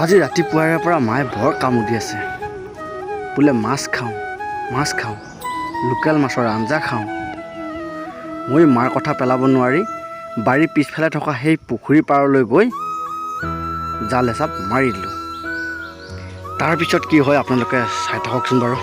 আজি ৰাতিপুৱাৰে পৰা মায়ে বৰ কামুৰি আছে। বোলে মাছ খাওঁ, লোকেল মাছৰ আঞ্জা খাওঁ। মই মাৰ কথা পেলাব নোৱাৰি বাৰীৰ পিছফালে থকা সেই পুখুৰী পাৰলৈ গৈ জাল এচাপ মাৰি দিলোঁ। তাৰপিছত কি হয় আপোনালোকে চাই থাককচোন বাৰু।